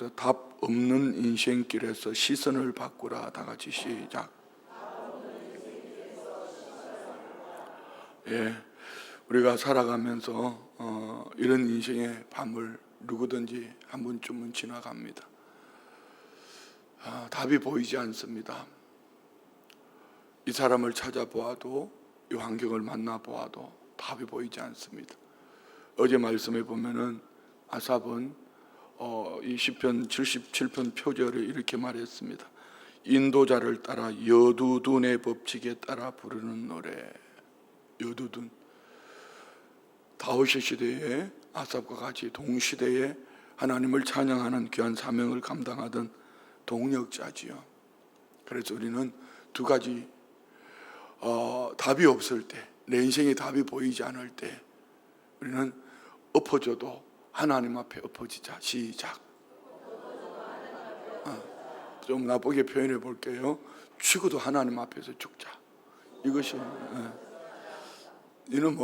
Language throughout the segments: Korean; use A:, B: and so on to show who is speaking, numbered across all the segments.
A: 그래서 답 없는 인생길에서 시선을 바꾸라. 다 같이 시작. 예, 우리가 살아가면서 이런 인생의 밤을 누구든지 한 번쯤은 지나갑니다. 답이 보이지 않습니다. 이 사람을 찾아보아도, 이 환경을 만나보아도 답이 보이지 않습니다. 어제 말씀에 보면은 아삽은 이 시편 77편 표절을 이렇게 말했습니다. 인도자를 따라 여두둔의 법칙에 따라 부르는 노래. 여두둔, 다윗의 시대에 아삽과 같이 동시대에 하나님을 찬양하는 귀한 사명을 감당하던 동력자지요. 그래서 우리는 두 가지, 답이 없을 때, 내 인생에 답이 보이지 않을 때 우리는 엎어져도 하나님 앞에 엎어지자. 시작. 좀 나쁘게 표현해 볼게요. 죽어도 하나님 앞에서 죽자. 이것이 이는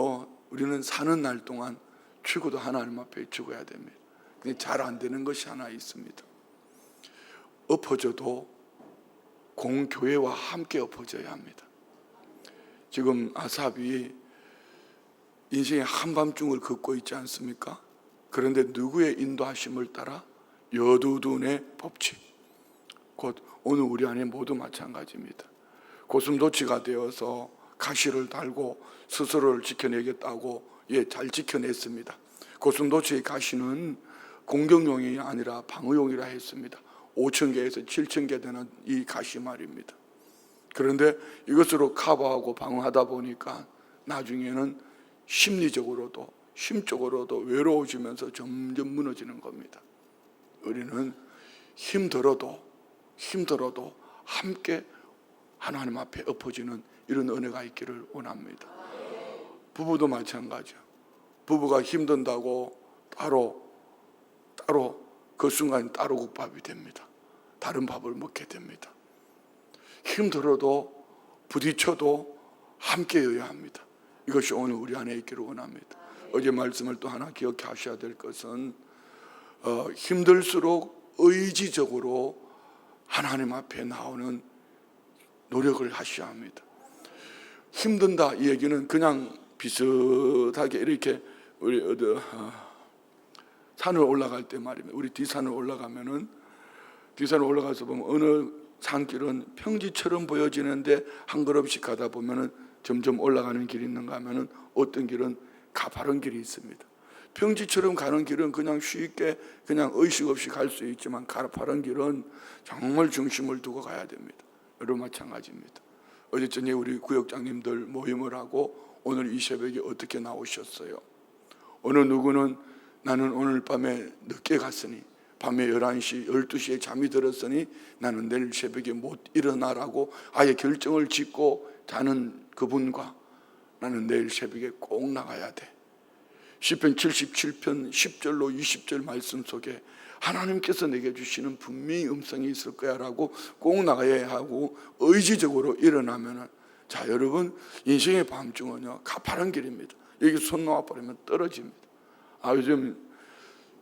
A: 우리는 사는 날 동안 죽어도 하나님 앞에 죽어야 됩니다. 근데 잘 안 되는 것이 하나 있습니다. 엎어져도 공교회와 함께 엎어져야 합니다. 지금 아삽이 인생의 한밤중을 걷고 있지 않습니까? 그런데 누구의 인도하심을 따라? 여두둔의 법칙, 곧 오늘 우리 안에 모두 마찬가지입니다. 고슴도치가 되어서 가시를 달고 스스로를 지켜내겠다고 잘 지켜냈습니다. 고슴도치의 가시는 공격용이 아니라 방어용이라 했습니다. 5,000개에서 7,000개 되는 이 가시 말입니다. 그런데 이것으로 커버하고 방어하다 보니까 나중에는 심리적으로도 심적으로도 외로워지면서 점점 무너지는 겁니다. 우리는 힘들어도 함께 하나님 앞에 엎어지는 이런 은혜가 있기를 원합니다. 부부도 마찬가지요. 부부가 힘든다고 따로 그 순간 따로 국밥이 됩니다. 다른 밥을 먹게 됩니다. 힘들어도 부딪혀도 함께여야 합니다. 이것이 오늘 우리 안에 있기를 원합니다. 어제 말씀을 또 하나 기억해 하셔야 될 것은 힘들수록 의지적으로 하나님 앞에 나오는 노력을 하셔야 합니다. 힘든다 이 얘기는 그냥 비슷하게 이렇게 우리 산을 올라갈 때 말입니다. 우리 뒷산을 올라가면은 뒷산을 올라가서 보면 어느 산길은 평지처럼 보여지는데 한 걸음씩 가다 보면은 점점 올라가는 길이 있는가 하면은 어떤 길은 가파른 길이 있습니다. 평지처럼 가는 길은 그냥 쉽게 그냥 의식 없이 갈 수 있지만 가파른 길은 정말 중심을 두고 가야 됩니다. 여러분 마찬가지입니다. 어제 저녁에 우리 구역장님들 모임을 하고 오늘 이 새벽에 어떻게 나오셨어요? 어느 누구는 나는 오늘 밤에 늦게 갔으니 밤에 11시, 12시에 잠이 들었으니 나는 내일 새벽에 못 일어나라고 아예 결정을 짓고 자는 그분과 나는 내일 새벽에 꼭 나가야 돼. 시편 77편 10절로 20절 말씀 속에 하나님께서 내게 주시는 분명히 음성이 있을 거야 라고 꼭 나가야 하고 의지적으로 일어나면은, 자 여러분, 인생의 밤중은요 가파른 길입니다. 여기 손 놓아버리면 떨어집니다. 요즘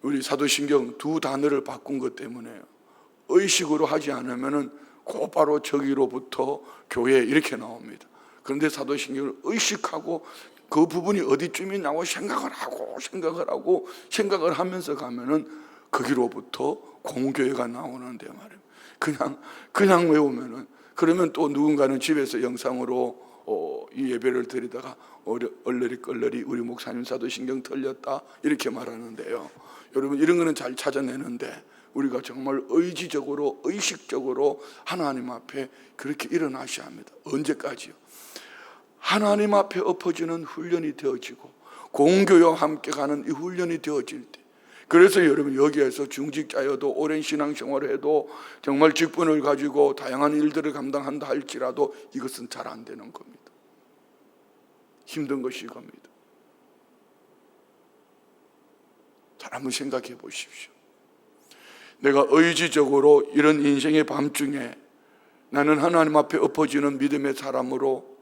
A: 우리 사도신경 두 단어를 바꾼 것 때문에요. 의식으로 하지 않으면은 곧바로 저기로부터 교회 이렇게 나옵니다. 그런데 사도신경을 의식하고 그 부분이 어디쯤이냐고 생각을 하면서 가면은 거기로부터 공교회가 나오는데 말이에요. 그냥 외우면은, 그러면 또 누군가는 집에서 영상으로 이 예배를 드리다가 얼레리 우리 목사님 사도신경 틀렸다 이렇게 말하는데요. 여러분 이런 거는 잘 찾아내는데 우리가 정말 의지적으로 의식적으로 하나님 앞에 그렇게 일어나셔야 합니다. 언제까지요? 하나님 앞에 엎어지는 훈련이 되어지고 공교회와 함께 가는 이 훈련이 되어질 때, 그래서 여러분 여기에서 중직자여도 오랜 신앙생활을 해도 정말 직분을 가지고 다양한 일들을 감당한다 할지라도 이것은 잘 안 되는 겁니다. 힘든 것이 이겁니다. 잘 한번 생각해 보십시오. 내가 의지적으로 이런 인생의 밤중에 나는 하나님 앞에 엎어지는 믿음의 사람으로,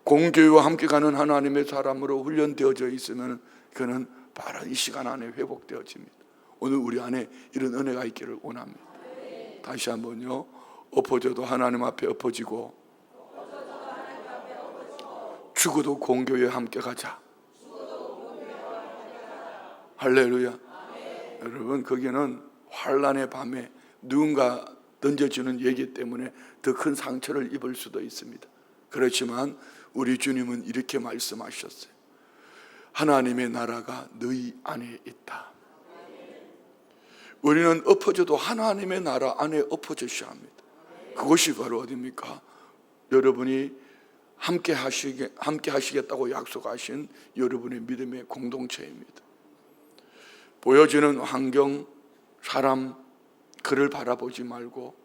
A: 공교회와 함께 가는 하나님의 사람으로 훈련되어져 있으면 그는 바로 이 시간 안에 회복되어집니다. 오늘 우리 안에 이런 은혜가 있기를 원합니다. 다시 한번요. 엎어져도 하나님 앞에 엎어지고 죽어도 공교회에 함께 가자. 할렐루야. 여러분, 거기는 환난의 밤에 누군가 던져주는 얘기 때문에 더 큰 상처를 입을 수도 있습니다. 그렇지만 우리 주님은 이렇게 말씀하셨어요. 하나님의 나라가 너희 안에 있다. 우리는 엎어져도 하나님의 나라 안에 엎어져야 합니다. 그것이 바로 어디입니까? 여러분이 함께 하시겠다고 약속하신 여러분의 믿음의 공동체입니다. 보여지는 환경, 사람, 그를 바라보지 말고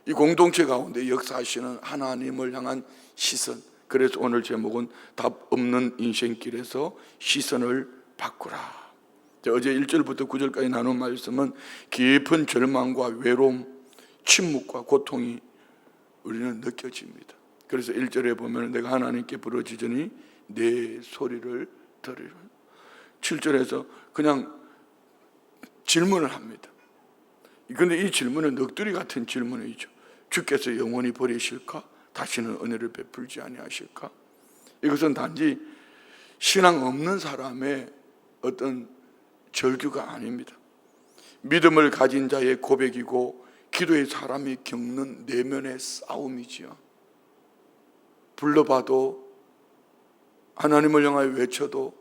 A: 이 공동체 가운데 역사하시는 하나님을 향한 시선. 그래서 오늘 제목은 답 없는 인생길에서 시선을 바꾸라. 어제 1절부터 9절까지 나눈 말씀은 깊은 절망과 외로움, 침묵과 고통이 우리는 느껴집니다. 그래서 1절에 보면 내가 하나님께 부르짖으니 내 소리를 들으라. 7절에서 그냥 질문을 합니다. 그런데 이 질문은 넋두리 같은 질문이죠. 주께서 영원히 버리실까? 다시는 은혜를 베풀지 아니하실까? 이것은 단지 신앙 없는 사람의 어떤 절규가 아닙니다. 믿음을 가진 자의 고백이고 기도의 사람이 겪는 내면의 싸움이지요. 불러봐도 하나님을 향하여 외쳐도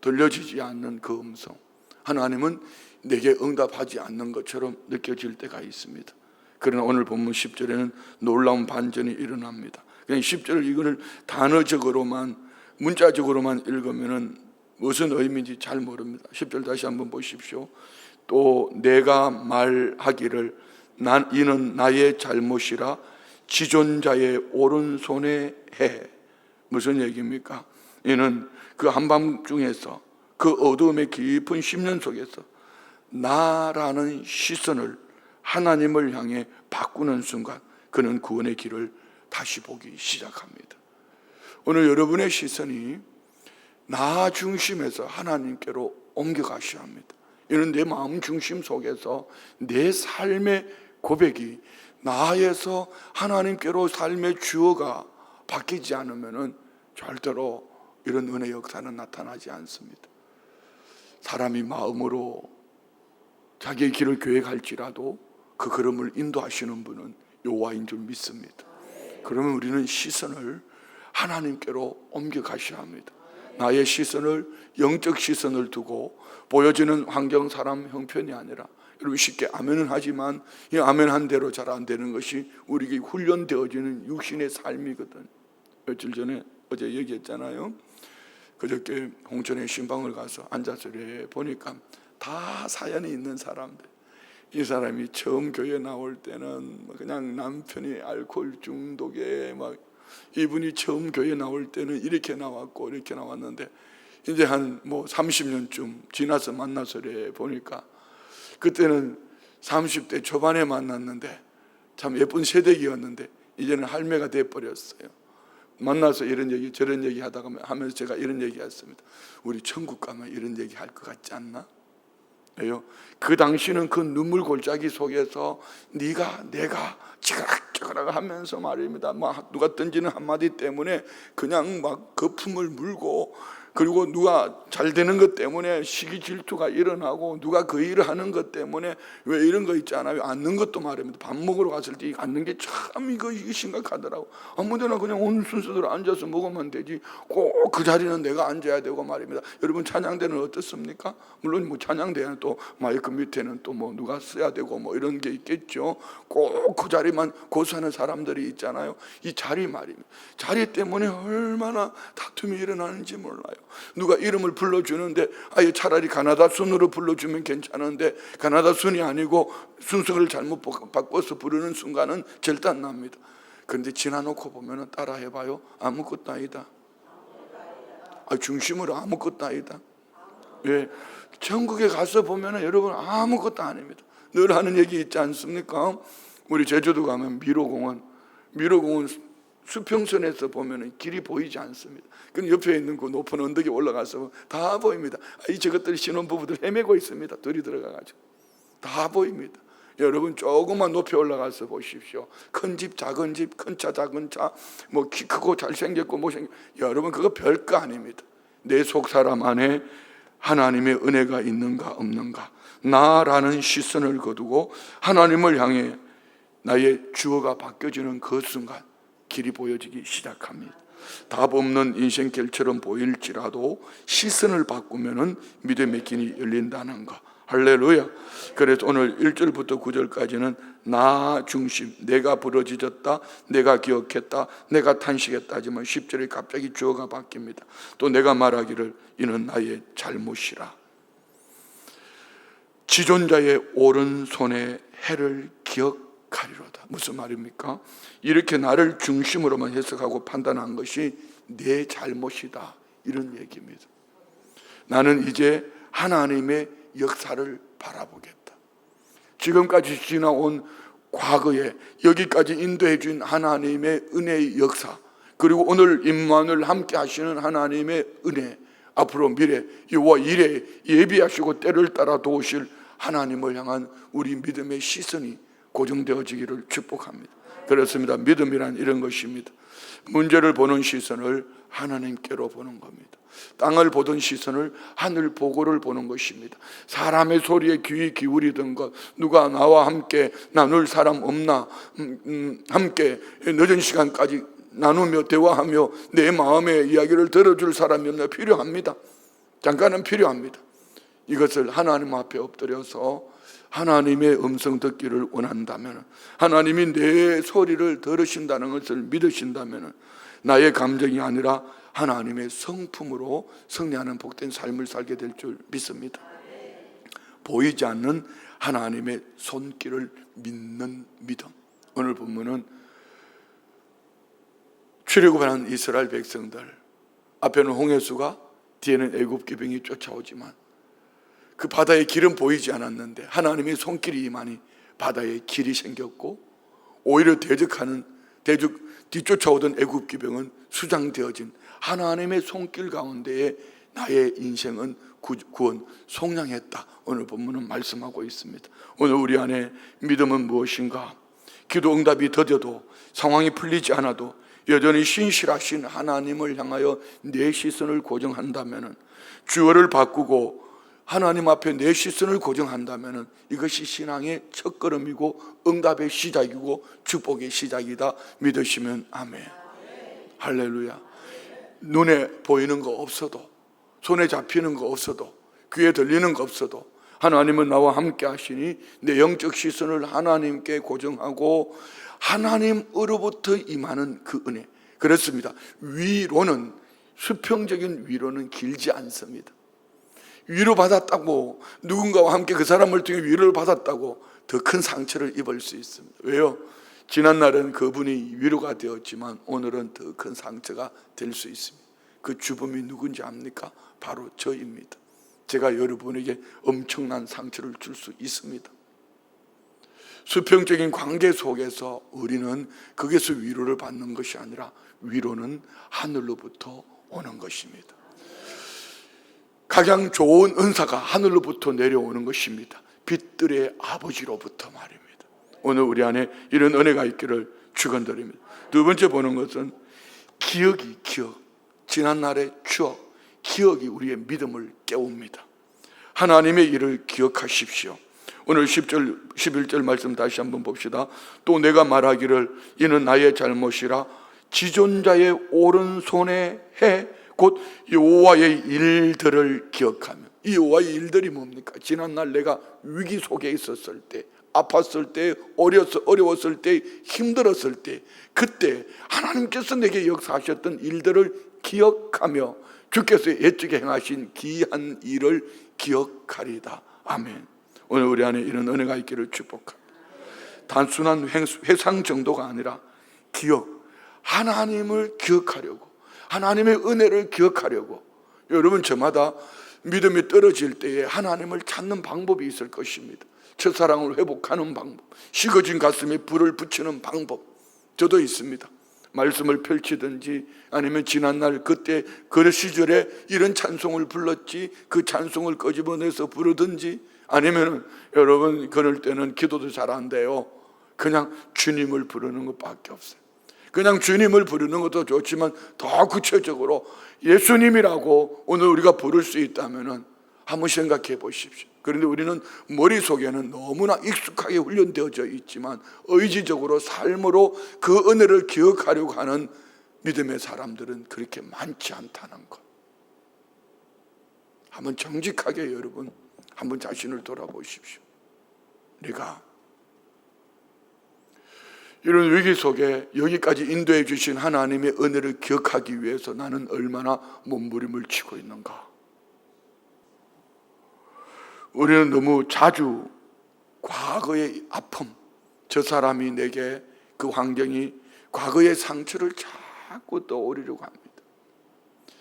A: 들려지지 않는 그 음성, 하나님은 내게 응답하지 않는 것처럼 느껴질 때가 있습니다. 그러나 오늘 본문 10절에는 놀라운 반전이 일어납니다. 그냥 10절을 이거를 단어적으로만, 문자적으로만 읽으면 무슨 의미인지 잘 모릅니다. 10절 다시 한번 보십시오. 또 내가 말하기를 이는 나의 잘못이라 지존자의 오른손에 해. 무슨 얘기입니까? 이는 그 한밤중에서 그 어두움의 깊은 심년 속에서 나라는 시선을 하나님을 향해 바꾸는 순간 그는 구원의 길을 다시 보기 시작합니다. 오늘 여러분의 시선이 나 중심에서 하나님께로 옮겨가셔야 합니다. 이는 내 마음 중심 속에서 내 삶의 고백이 나에서 하나님께로 삶의 주어가 바뀌지 않으면 절대로 이런 은혜 역사는 나타나지 않습니다. 사람이 마음으로 자기의 길을 계획할지라도 그 걸음을 인도하시는 분은 여호와인 줄 믿습니다. 그러면 우리는 시선을 하나님께로 옮겨가셔야 합니다. 나의 시선을, 영적 시선을 두고 보여지는 환경, 사람, 형편이 아니라, 여러분 쉽게 아멘은 하지만 이 아멘한 대로 잘 안 되는 것이 우리에게 훈련되어지는 육신의 삶이거든. 며칠 전에 어제 얘기했잖아요. 그저께 홍천의 신방을 가서 앉아서 보니까 다 사연이 있는 사람들. 이 사람이 처음 교회 나올 때는 그냥 남편이 알코올 중독에 막, 이분이 처음 교회 나올 때는 이렇게 나왔고 이렇게 나왔는데 이제 한 30년쯤 지나서 만나서 보니까 그때는 30대 초반에 만났는데 참 예쁜 새댁이었는데 이제는 할매가 돼버렸어요. 만나서 이런 얘기 저런 얘기 하다가 하면서 제가 이런 얘기 했습니다. 우리 천국 가면 이런 얘기 할 것 같지 않나? 왜요? 그 당시는 그 눈물 골짜기 속에서 네가 내가 지그락지그락 하면서 말입니다. 막 누가 던지는 한마디 때문에 그냥 막 거품을 물고, 그리고 누가 잘 되는 것 때문에 시기 질투가 일어나고, 누가 그 일을 하는 것 때문에 왜 이런 거 있잖아요. 앉는 것도 말입니다. 밥 먹으러 갔을 때 앉는 게 참 이거 심각하더라고. 아무데나 그냥 온 순서대로 앉아서 먹으면 되지 꼭 그 자리는 내가 앉아야 되고 말입니다. 여러분 찬양대는 어떻습니까? 물론 찬양대는 또 마이크 밑에는 또 누가 써야 되고 이런 게 있겠죠. 꼭 그 자리만 고수하는 사람들이 있잖아요. 이 자리 말입니다. 자리 때문에 얼마나 다툼이 일어나는지 몰라요. 누가 이름을 불러주는데 아예 차라리 가나다 순으로 불러주면 괜찮은데 가나다 순이 아니고 순서를 잘못 바꿔서 부르는 순간은 절단납니다. 그런데 지나놓고 보면 따라해봐요. 아무것도 아니다. 중심으로 아무것도 아니다. 예, 천국에 가서 보면 여러분 아무것도 아닙니다. 늘 하는 얘기 있지 않습니까? 우리 제주도 가면 미로공원 수평선에서 보면 길이 보이지 않습니다. 그 옆에 있는 그 높은 언덕에 올라가서 다 보입니다. 저것들이 신혼부부들 헤매고 있습니다. 둘이 들어가가지고. 다 보입니다. 여러분 조금만 높이 올라가서 보십시오. 큰 집, 작은 집, 큰 차, 작은 차, 뭐 키 크고 잘생겼고 못생겼고, 여러분 그거 별거 아닙니다. 내 속 사람 안에 하나님의 은혜가 있는가 없는가, 나라는 시선을 거두고 하나님을 향해 나의 주어가 바뀌어지는 그 순간 길이 보여지기 시작합니다. 답 없는 인생길처럼 보일지라도 시선을 바꾸면 믿음의 길이 열린다는 거. 할렐루야. 그래서 오늘 1절부터 9절까지는 나 중심, 내가 부러지졌다, 내가 기억했다, 내가 탄식했다 하지만 10절에 갑자기 주어가 바뀝니다. 또 내가 말하기를 이는 나의 잘못이라. 지존자의 오른손의 해를 기억하리로다. 무슨 말입니까? 이렇게 나를 중심으로만 해석하고 판단한 것이 내 잘못이다, 이런 얘기입니다. 나는 이제 하나님의 역사를 바라보겠다. 지금까지 지나온 과거에 여기까지 인도해 준 하나님의 은혜의 역사, 그리고 오늘 임마누엘 함께 하시는 하나님의 은혜, 앞으로 미래 이와 이래 예비하시고 때를 따라 도우실 하나님을 향한 우리 믿음의 시선이 고정되어지기를 축복합니다. 그렇습니다. 믿음이란 이런 것입니다. 문제를 보는 시선을 하나님께로 보는 겁니다. 땅을 보던 시선을 하늘 보고를 보는 것입니다. 사람의 소리에 귀 기울이던 것, 누가 나와 함께 나눌 사람 없나, 함께 늦은 시간까지 나누며 대화하며 내 마음의 이야기를 들어줄 사람이 없나, 필요합니다. 잠깐은 필요합니다. 이것을 하나님 앞에 엎드려서 하나님의 음성 듣기를 원한다면, 하나님이 내 소리를 들으신다는 것을 믿으신다면 나의 감정이 아니라 하나님의 성품으로 승리하는 복된 삶을 살게 될 줄 믿습니다. 보이지 않는 하나님의 손길을 믿는 믿음. 오늘 본문은 출애굽하는 이스라엘 백성들, 앞에는 홍해수가 뒤에는 애굽 기병이 쫓아오지만 그 바다의 길은 보이지 않았는데 하나님의 손길이 임하니 바다에 길이 생겼고, 오히려 뒤쫓아오던 애굽 기병은 수장되어진 하나님의 손길 가운데에 나의 인생은 구원 속량했다. 오늘 본문은 말씀하고 있습니다. 오늘 우리 안에 믿음은 무엇인가? 기도 응답이 더뎌도, 상황이 풀리지 않아도 여전히 신실하신 하나님을 향하여 내 시선을 고정한다면, 주어를 바꾸고 하나님 앞에 내 시선을 고정한다면 이것이 신앙의 첫걸음이고 응답의 시작이고 축복의 시작이다 믿으시면 아멘. 할렐루야. 눈에 보이는 거 없어도, 손에 잡히는 거 없어도, 귀에 들리는 거 없어도 하나님은 나와 함께 하시니 내 영적 시선을 하나님께 고정하고 하나님으로부터 임하는 그 은혜. 그렇습니다. 위로는, 수평적인 위로는 길지 않습니다. 위로받았다고, 누군가와 함께 그 사람을 통해 위로를 받았다고 더 큰 상처를 입을 수 있습니다. 왜요? 지난날은 그분이 위로가 되었지만 오늘은 더 큰 상처가 될 수 있습니다. 그 주범이 누군지 압니까? 바로 저입니다. 제가 여러분에게 엄청난 상처를 줄 수 있습니다. 수평적인 관계 속에서 우리는 거기서 위로를 받는 것이 아니라 위로는 하늘로부터 오는 것입니다. 가장 좋은 은사가 하늘로부터 내려오는 것입니다. 빛들의 아버지로부터 말입니다. 오늘 우리 안에 이런 은혜가 있기를 축원드립니다. 두 번째 보는 것은 기억. 지난날의 추억, 기억이 우리의 믿음을 깨웁니다. 하나님의 일을 기억하십시오. 오늘 10절, 11절 말씀 다시 한번 봅시다. 또 내가 말하기를 이는 나의 잘못이라 지존자의 오른손에 해 곧 여호와의 일들을 기억하며. 이 여호와의 일들이 뭡니까? 지난날 내가 위기 속에 있었을 때, 아팠을 때, 어려웠을 때, 힘들었을 때, 그때 하나님께서 내게 역사하셨던 일들을 기억하며 주께서 옛적에 행하신 기이한 일을 기억하리다. 아멘. 오늘 우리 안에 이런 은혜가 있기를 축복합니다. 단순한 회상 정도가 아니라 기억, 하나님을 기억하려고, 하나님의 은혜를 기억하려고. 여러분, 저마다 믿음이 떨어질 때에 하나님을 찾는 방법이 있을 것입니다. 첫사랑을 회복하는 방법, 식어진 가슴에 불을 붙이는 방법, 저도 있습니다. 말씀을 펼치든지 아니면 지난날 그때 그 시절에 이런 찬송을 불렀지, 그 찬송을 끄집어내서 부르든지, 아니면 여러분 그럴 때는 기도도 잘 안 돼요. 그냥 주님을 부르는 것밖에 없어요. 그냥 주님을 부르는 것도 좋지만 더 구체적으로 예수님이라고 오늘 우리가 부를 수 있다면 한번 생각해 보십시오. 그런데 우리는 머릿속에는 너무나 익숙하게 훈련되어져 있지만 의지적으로 삶으로 그 은혜를 기억하려고 하는 믿음의 사람들은 그렇게 많지 않다는 것. 한번 정직하게 여러분 한번 자신을 돌아보십시오. 내가 이런 위기 속에 여기까지 인도해 주신 하나님의 은혜를 기억하기 위해서 나는 얼마나 몸부림을 치고 있는가. 우리는 너무 자주 과거의 아픔, 저 사람이 내게, 그 환경이, 과거의 상처를 자꾸 떠올리려고 합니다.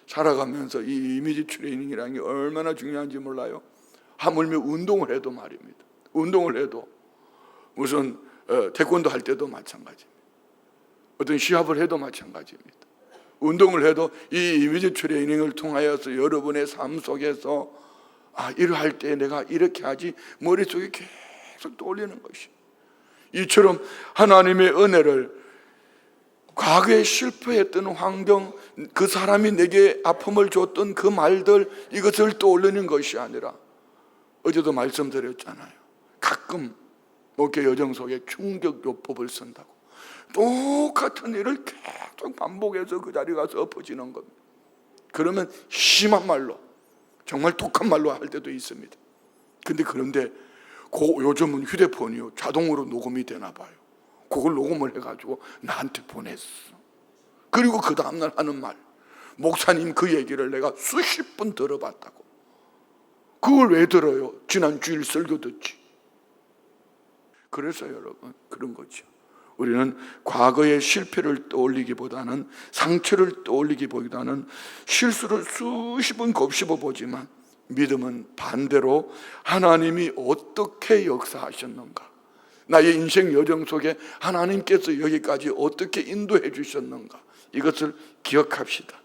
A: 살아가면서 이 이미지 트레이닝이라는 게 얼마나 중요한지 몰라요. 하물며 운동을 해도 말입니다. 운동을 해도 무슨 태권도 할 때도 마찬가지입니다. 어떤 시합을 해도 마찬가지입니다. 운동을 해도 이 이미지 트레이닝을 통하여서 여러분의 삶 속에서 일을 할 때 내가 이렇게 하지 머릿속에 계속 떠올리는 것이, 이처럼 하나님의 은혜를, 과거에 실패했던 환경, 그 사람이 내게 아픔을 줬던 그 말들, 이것을 떠올리는 것이 아니라, 어제도 말씀드렸잖아요. 가끔 목회 여정 속에 충격요법을 쓴다고 똑같은 일을 계속 반복해서 그 자리에 가서 엎어지는 겁니다. 그러면 심한 말로, 정말 독한 말로 할 때도 있습니다. 그런데 요즘은 휴대폰이요 자동으로 녹음이 되나 봐요. 그걸 녹음을 해가지고 나한테 보냈어. 그리고 그 다음날 하는 말, 목사님 그 얘기를 내가 수십 번 들어봤다고. 그걸 왜 들어요? 지난 주일 설교 듣지. 그래서 여러분 그런 거죠. 우리는 과거의 실패를 떠올리기보다는, 상처를 떠올리기보다는 실수를 수십 번 곱씹어 보지만, 믿음은 반대로 하나님이 어떻게 역사하셨는가, 나의 인생 여정 속에 하나님께서 여기까지 어떻게 인도해 주셨는가, 이것을 기억합시다.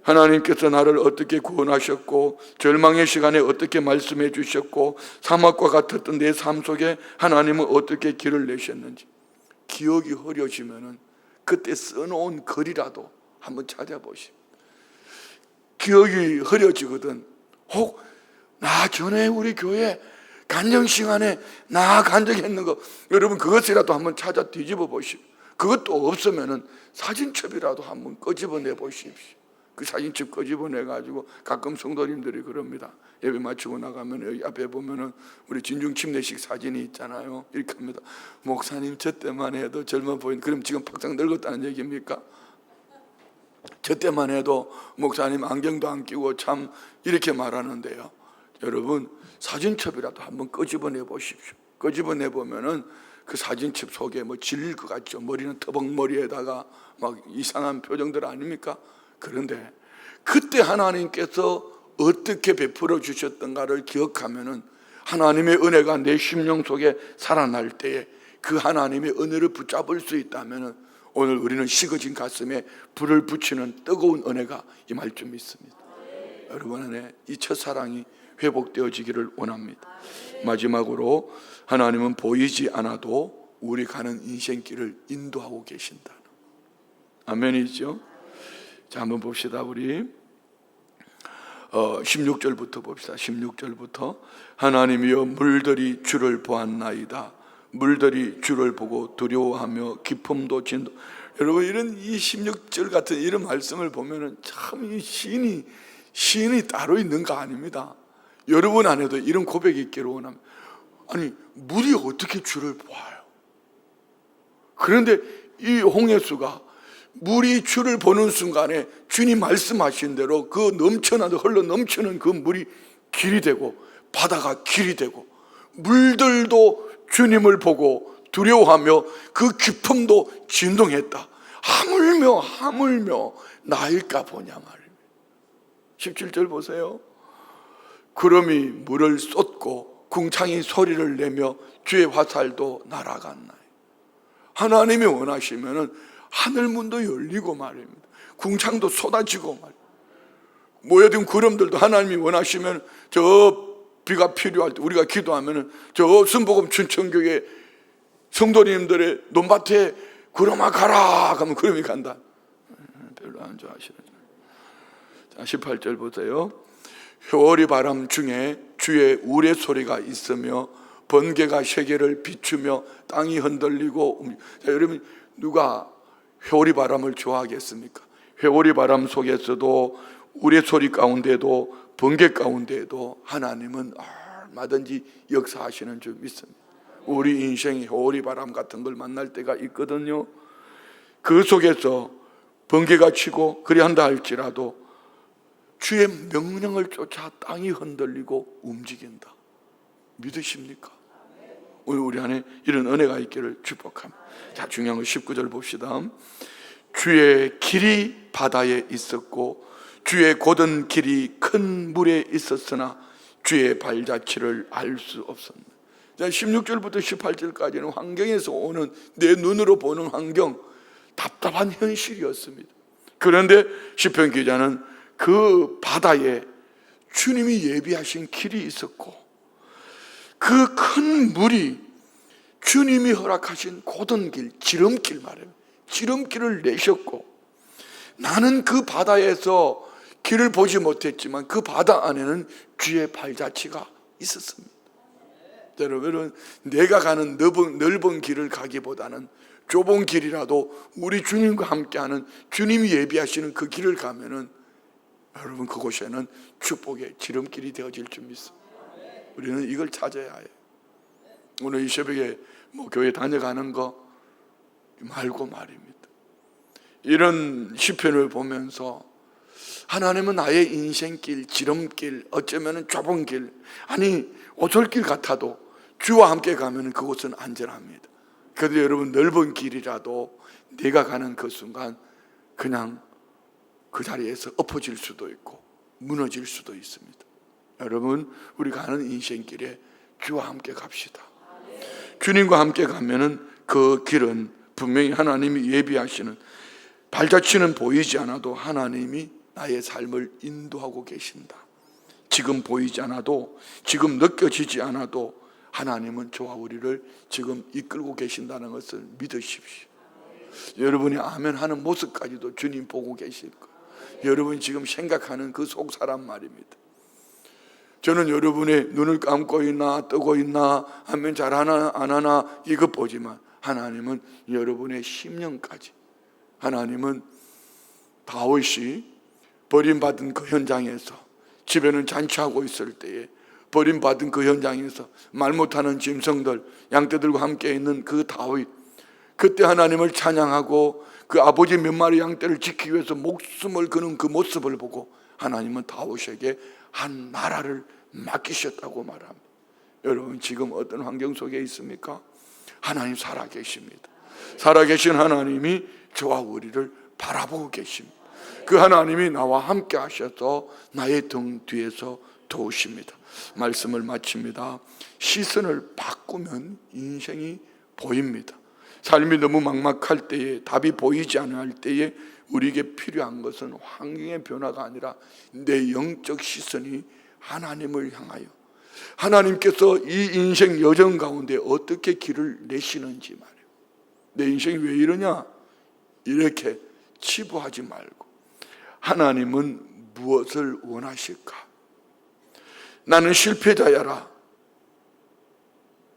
A: 하나님께서 나를 어떻게 구원하셨고, 절망의 시간에 어떻게 말씀해 주셨고, 사막과 같았던 내 삶 속에 하나님은 어떻게 길을 내셨는지, 기억이 흐려지면은 그때 써놓은 글이라도 한번 찾아보십시오. 기억이 흐려지거든. 혹 나 전에 우리 교회 간증 시간에 나 간증했는 거, 여러분 그것이라도 한번 찾아 뒤집어 보십시오. 그것도 없으면은 사진첩이라도 한번 끄집어내 보십시오. 그 사진첩 끄집어내가지고, 가끔 성도님들이 그럽니다. 예배 마치고 나가면 여기 앞에 보면은 우리 진중 침례식 사진이 있잖아요. 이렇게 합니다. 목사님 저 때만 해도 젊어 보이는, 그럼 지금 팍상 늙었다는 얘기입니까? 저 때만 해도 목사님 안경도 안 끼고 참, 이렇게 말하는데요. 여러분 사진첩이라도 한번 끄집어내 보십시오. 끄집어내 보면은 그 사진첩 속에 뭐 질릴 것 같죠. 머리는 터벅머리에다가 막 이상한 표정들 아닙니까? 그런데 그때 하나님께서 어떻게 베풀어 주셨던가를 기억하면은, 하나님의 은혜가 내 심령 속에 살아날 때에 그 하나님의 은혜를 붙잡을 수 있다면은, 오늘 우리는 식어진 가슴에 불을 붙이는 뜨거운 은혜가 임할 줄 믿습니다. 여러분 안에 이 첫사랑이 회복되어지기를 원합니다. 마지막으로, 하나님은 보이지 않아도 우리 가는 인생길을 인도하고 계신다. 아멘이죠? 자, 한번 봅시다. 우리 16절부터 봅시다. 16절부터 하나님이여 물들이 주를 보았나이다. 물들이 주를 보고 두려워하며 기쁨도 진도. 여러분 이런 이 16절 같은 이런 말씀을 보면은 참 이 시인이 따로 있는 거 아닙니다. 여러분 안에도 이런 고백이 있기를 원합니다. 아니 물이 어떻게 주를 보아요? 그런데 이 홍해수가 물이 주를 보는 순간에 주님 말씀하신 대로 그 흘러 넘치는 그 물이 길이 되고, 바다가 길이 되고, 물들도 주님을 보고 두려워하며 그 기쁨도 진동했다. 하물며 나일까 보냐 말입니다. 17절 보세요. 구름이 물을 쏟고 궁창이 소리를 내며 주의 화살도 날아갔나요. 하나님이 원하시면은 하늘문도 열리고 말입니다. 궁창도 쏟아지고 말입니다. 모여든 구름들도 하나님이 원하시면 저 비가 필요할 때 우리가 기도하면은 저 순복음 춘천교회 성도님들의 논밭에 구름아 가라 하면 구름이 간다. 별로 안 좋아하시는. 자, 18절 보세요. 효리 바람 중에 주의 우레소리가 있으며 번개가 세계를 비추며 땅이 흔들리고. 자, 여러분 누가 효리 바람을 좋아하겠습니까? 효리 바람 속에서도 우레소리 가운데도 번개 가운데도 하나님은 얼마든지 역사하시는 줄 믿습니다. 우리 인생이 효리 바람 같은 걸 만날 때가 있거든요. 그 속에서 번개가 치고 그리 한다 할지라도 주의 명령을 쫓아 땅이 흔들리고 움직인다. 믿으십니까? 오늘 우리 안에 이런 은혜가 있기를 축복합니다. 자, 중요한 거 19절 봅시다. 주의 길이 바다에 있었고 주의 곧은 길이 큰 물에 있었으나 주의 발자취를 알 수 없었다. 자, 16절부터 18절까지는 환경에서 오는, 내 눈으로 보는 환경, 답답한 현실이었습니다. 그런데 시편 기자는 그 바다에 주님이 예비하신 길이 있었고 그 큰 물이 주님이 허락하신 곧은 길, 지름길 말이에요. 지름길을 내셨고 나는 그 바다에서 길을 보지 못했지만 그 바다 안에는 주의 발자취가 있었습니다. 여러분, 내가 가는 넓은 길을 가기보다는 좁은 길이라도 우리 주님과 함께하는, 주님이 예비하시는 그 길을 가면은 여러분 그곳에는 축복의 지름길이 되어질 줄 믿습니다. 우리는 이걸 찾아야 해요. 오늘 이 새벽에 교회 다녀가는 거 말고 말입니다. 이런 시편을 보면서 하나님은 나의 인생길, 지름길, 어쩌면 좁은 길, 아니 오솔길 같아도 주와 함께 가면 그곳은 안전합니다. 그런데 여러분 넓은 길이라도 내가 가는 그 순간 그냥 그 자리에서 엎어질 수도 있고 무너질 수도 있습니다. 여러분 우리 가는 인생길에 주와 함께 갑시다. 주님과 함께 가면은 그 길은 분명히 하나님이 예비하시는, 발자취는 보이지 않아도 하나님이 나의 삶을 인도하고 계신다. 지금 보이지 않아도, 지금 느껴지지 않아도 하나님은 저와 우리를 지금 이끌고 계신다는 것을 믿으십시오. 여러분이 아멘 하는 모습까지도 주님 보고 계실 거예요. 여러분이 지금 생각하는 그 속사람 말입니다. 저는 여러분의 눈을 감고 있나 뜨고 있나 하면 잘하나 안 하나 이것 보지만 하나님은 여러분의 심령까지, 하나님은 다윗이 버림받은 그 현장에서, 집에는 잔치하고 있을 때에 버림받은 그 현장에서 말 못하는 짐승들, 양떼들과 함께 있는 그 다윗, 그때 하나님을 찬양하고 그 아버지 몇 마리 양떼를 지키기 위해서 목숨을 거는 그 모습을 보고 하나님은 다윗에게 한 나라를 맡기셨다고 말합니다. 여러분 지금 어떤 환경 속에 있습니까? 하나님 살아계십니다. 살아계신 하나님이 저와 우리를 바라보고 계십니다. 그 하나님이 나와 함께 하셔서 나의 등 뒤에서 도우십니다. 말씀을 마칩니다. 시선을 바꾸면 인생이 보입니다. 삶이 너무 막막할 때에, 답이 보이지 않을 때에 우리에게 필요한 것은 환경의 변화가 아니라 내 영적 시선이 하나님을 향하여, 하나님께서 이 인생 여정 가운데 어떻게 길을 내시는지 말이에요. 내 인생이 왜 이러냐? 이렇게 치부하지 말고 하나님은 무엇을 원하실까? 나는 실패자야라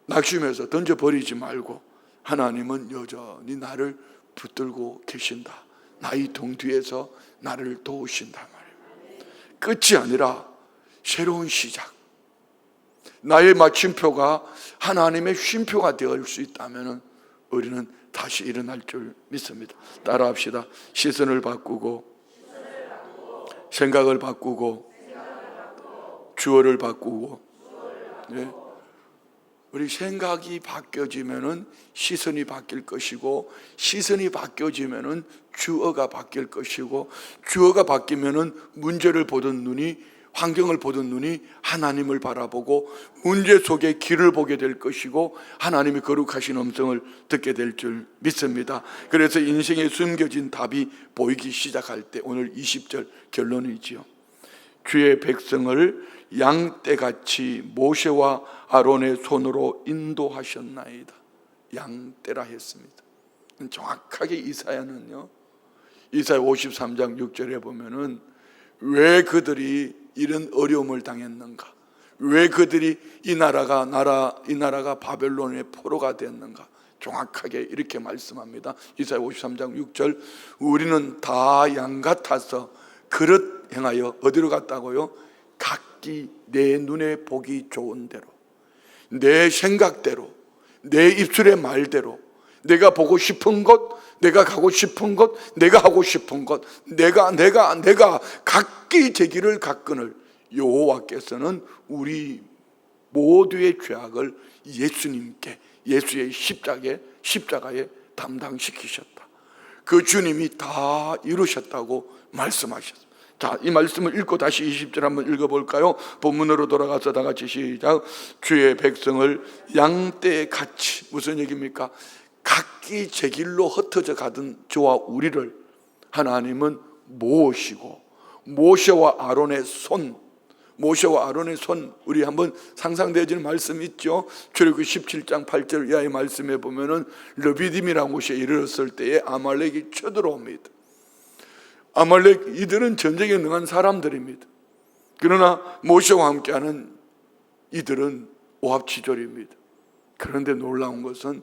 A: 낙심해서 던져버리지 말고 하나님은 여전히 나를 붙들고 계신다. 나의 등 뒤에서 나를 도우신단 말이에요. 끝이 아니라 새로운 시작, 나의 마침표가 하나님의 쉼표가 되어줄 수 있다면 우리는 다시 일어날 줄 믿습니다. 따라합시다. 시선을 바꾸고, 생각을 바꾸고, 주어를 바꾸고. 네. 우리 생각이 바뀌어지면은 시선이 바뀔 것이고, 시선이 바뀌어지면은 주어가 바뀔 것이고, 주어가 바뀌면은 문제를 보던 눈이, 환경을 보던 눈이 하나님을 바라보고 문제 속에 길을 보게 될 것이고 하나님이 거룩하신 음성을 듣게 될 줄 믿습니다. 그래서 인생에 숨겨진 답이 보이기 시작할 때 오늘 20절 결론이지요. 주의 백성을 양떼같이 모세와 아론의 손으로 인도하셨나이다. 양떼라 했습니다. 정확하게 이사야는요, 이사야 53장 6절에 보면은 왜 그들이 이런 어려움을 당했는가, 왜 그들이 이 나라가 바벨론의 포로가 됐는가, 정확하게 이렇게 말씀합니다. 이사야 53장 6절, 우리는 다 양 같아서 그릇 행하여 어디로 갔다고요? 각기 내 눈에 보기 좋은 대로, 내 생각대로, 내 입술의 말대로, 내가 보고 싶은 것, 내가 가고 싶은 것, 내가 하고 싶은 것, 내가 각기 제 길을 갔거늘 여호와께서는 우리 모두의 죄악을 예수님께, 예수의 십자가에 담당시키셨다. 그 주님이 다 이루셨다고 말씀하셨습니다. 자, 이 말씀을 읽고 다시 20절 한번 읽어볼까요? 본문으로 돌아가서 다 같이 시작. 주의 백성을 양떼같이, 무슨 얘기입니까? 각기 제 길로 흩어져 가던 저와 우리를 하나님은 모으시고, 모세와 아론의 손, 우리 한번 상상되어지는 말씀 있죠? 출애굽기 17장 8절 이하의 말씀에 보면은 르비딤이라는 곳에 이르렀을 때에 아말렉이 쳐들어옵니다. 아말렉, 이들은 전쟁에 능한 사람들입니다. 그러나 모세와 함께하는 이들은 오합지졸입니다. 그런데 놀라운 것은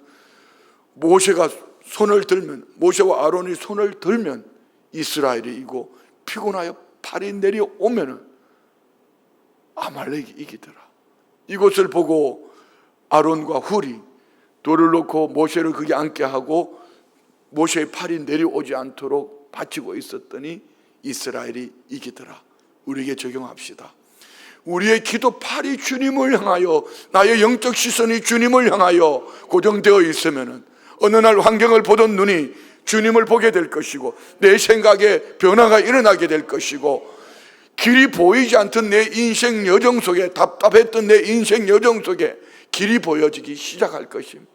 A: 모세와 아론이 손을 들면 이스라엘이 이기고, 피곤하여 팔이 내려오면은 아말렉이 이기더라. 이것을 보고 아론과 훌이 돌을 놓고 모세를 거기 앉게 하고 모세의 팔이 내려오지 않도록 받치고 있었더니 이스라엘이 이기더라. 우리에게 적용합시다. 우리의 기도 팔이 주님을 향하여, 나의 영적 시선이 주님을 향하여 고정되어 있으면은 어느 날 환경을 보던 눈이 주님을 보게 될 것이고, 내 생각에 변화가 일어나게 될 것이고, 길이 보이지 않던 내 인생 여정 속에, 답답했던 내 인생 여정 속에 길이 보여지기 시작할 것입니다.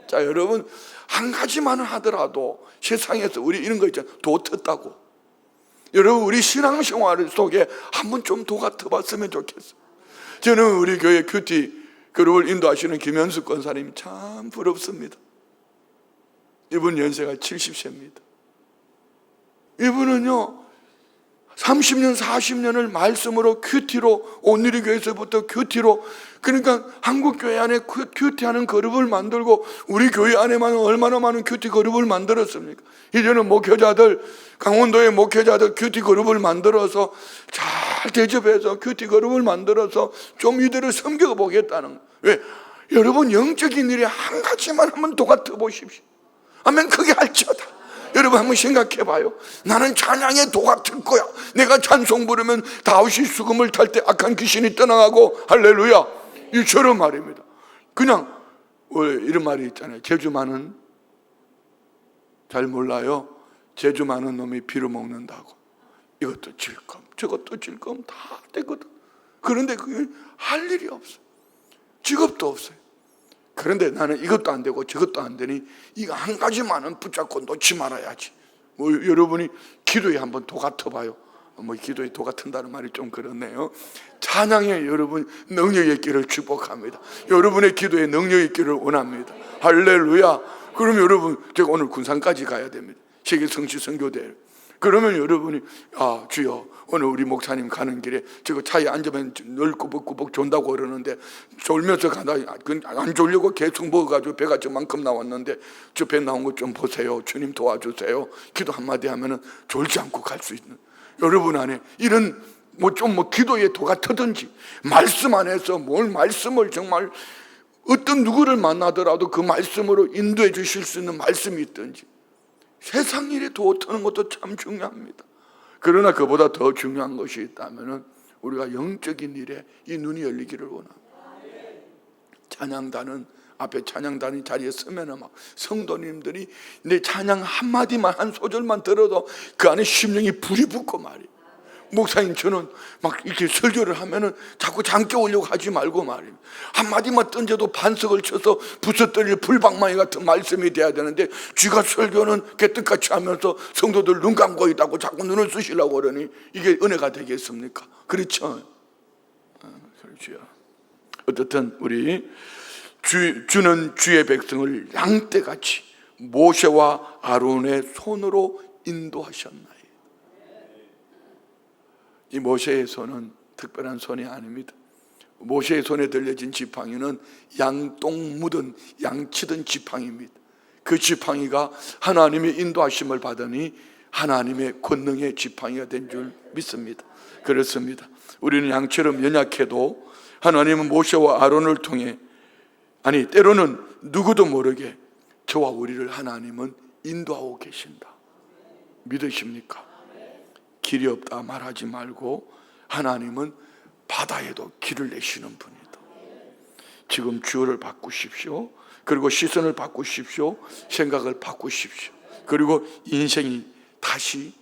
A: 자, 여러분, 한 가지만 하더라도 세상에서 우리 이런 거 있잖아요. 도 텄다고. 여러분, 우리 신앙생활 속에 한번 좀 도가 트봤으면 좋겠어요. 저는 우리 교회 큐티 그룹을 인도하시는 김현숙 권사님 참 부럽습니다. 이분 연세가 70세입니다. 이분은요 30년 40년을 말씀으로 큐티로, 온누리 교회에서부터 큐티로, 그러니까 한국 교회 안에 큐티하는 그룹을 만들고 우리 교회 안에만 얼마나 많은 큐티 그룹을 만들었습니까? 이제는 목회자들, 강원도의 목회자들 큐티 그룹을 만들어서 잘 대접해서 큐티 그룹을 만들어서 좀 이들을 섬겨보겠다는. 왜? 여러분, 영적인 일에 한 가지만 한번 도가 트보십시오. 아멘. 그게 할지어다. 여러분 한번 생각해 봐요. 나는 찬양의 도가 틀 거야. 내가 찬송 부르면 다윗이 수금을 탈 때 악한 귀신이 떠나가고, 할렐루야. 이처럼 말입니다. 그냥 이런 말이 있잖아요. 제주 많은, 잘 몰라요. 제주 많은 놈이 비로 먹는다고. 이것도 질검, 저것도 질검 다 되거든. 그런데 그게 할 일이 없어요. 직업도 없어요. 그런데 나는 이것도 안 되고 저것도 안 되니 이거 한 가지만은 붙잡고 놓지 말아야지. 여러분이 기도에 한번 도 같아봐요. 기도에 도 같은다는 말이 좀 그렇네요. 찬양에 여러분 능력이 있기를 축복합니다. 여러분의 기도에 능력이 있기를 원합니다. 할렐루야. 그러면 여러분, 제가 오늘 군산까지 가야 됩니다. 세계 성시 선교대. 그러면 여러분이, 주여, 오늘 우리 목사님 가는 길에 저거 차에 앉으면 늘 꾸벅꾸벅 존다고 그러는데, 졸면서 가다 안 졸려고 계속 먹어가지고 배가 저만큼 나왔는데 저 배 나온 것 좀 보세요. 주님 도와주세요. 기도 한마디 하면은 졸지 않고 갈 수 있는 여러분 안에 이런 기도의 도가 터든지, 말씀 안에서 말씀을 정말 어떤 누구를 만나더라도 그 말씀으로 인도해 주실 수 있는 말씀이 있든지, 세상 일에 도 트는 것도 참 중요합니다. 그러나 그보다 더 중요한 것이 있다면 우리가 영적인 일에 이 눈이 열리기를 원합니다. 찬양단은 앞에 찬양단이 자리에 서면 막 성도님들이 내 찬양 한마디만, 한 소절만 들어도 그 안에 심령이 불이 붙고 말이에요. 목사님, 저는 막 이렇게 설교를 하면은 자꾸 잠깨 오려고 하지 말고 말이에요. 한마디만 던져도 반석을 쳐서 부서뜨릴 불방망이 같은 말씀이 돼야 되는데, 쥐가 설교는 개떡같이 하면서 성도들 눈 감고 있다고 자꾸 눈을 쓰시려고 그러니 이게 은혜가 되겠습니까? 그렇죠? 주여. 어떻든 우리 주는 주의 백성을 양떼같이 모세와 아론의 손으로 인도하셨나이다. 이 모세의 손은 특별한 손이 아닙니다. 모세의 손에 들려진 지팡이는 양똥 묻은 양치던 지팡이입니다. 그 지팡이가 하나님의 인도하심을 받으니 하나님의 권능의 지팡이가 된 줄 믿습니다. 그렇습니다. 우리는 양처럼 연약해도 하나님은 모세와 아론을 통해, 아니 때로는 누구도 모르게 저와 우리를 하나님은 인도하고 계신다. 믿으십니까? 길이 없다 말하지 말고 하나님은 바다에도 길을 내시는 분이다. 지금 주어를 바꾸십시오. 그리고 시선을 바꾸십시오. 생각을 바꾸십시오. 그리고 인생이 다시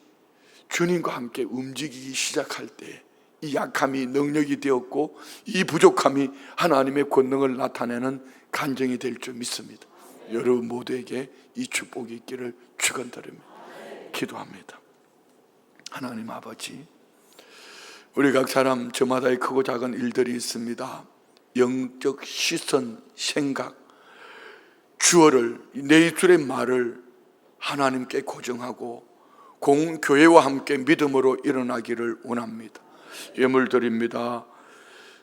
A: 주님과 함께 움직이기 시작할 때 이 약함이 능력이 되었고 이 부족함이 하나님의 권능을 나타내는 간증이 될 줄 믿습니다. 여러분 모두에게 이 축복이 있기를 축원드립니다. 기도합니다. 하나님 아버지, 우리 각 사람 저마다의 크고 작은 일들이 있습니다. 영적 시선, 생각, 주어를, 내 입술의 말을 하나님께 고정하고 교회와 함께 믿음으로 일어나기를 원합니다. 예물 드립니다.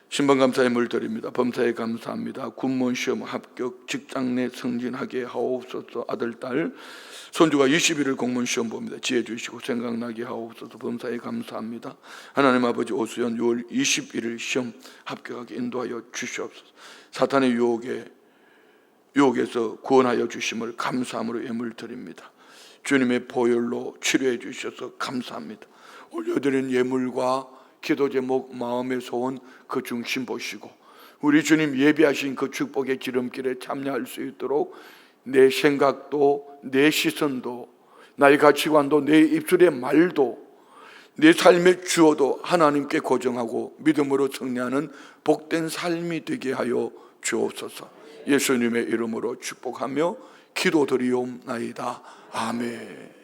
A: 신방감사 예물 드립니다. 범사에 감사합니다. 군무원 시험 합격, 직장 내 승진하게 하옵소서. 아들, 딸, 손주가 21일 공무원 시험 봅니다. 지혜 주시고 생각나게 하옵소서. 범사에 감사합니다. 하나님 아버지, 오수연 6월 21일 시험 합격하게 인도하여 주시옵소서. 사탄의 유혹에서 구원하여 주심을 감사함으로 예물 드립니다. 주님의 보혈로 치료해 주셔서 감사합니다. 올려드린 예물과 기도 제목, 마음의 소원 그 중심 보시고 우리 주님 예비하신 그 축복의 지름길에 참여할 수 있도록 내 생각도, 내 시선도, 나의 가치관도, 내 입술의 말도, 내 삶의 주어도 하나님께 고정하고 믿음으로 승리하는 복된 삶이 되게 하여 주옵소서. 예수님의 이름으로 축복하며 기도드리옵나이다. 아멘.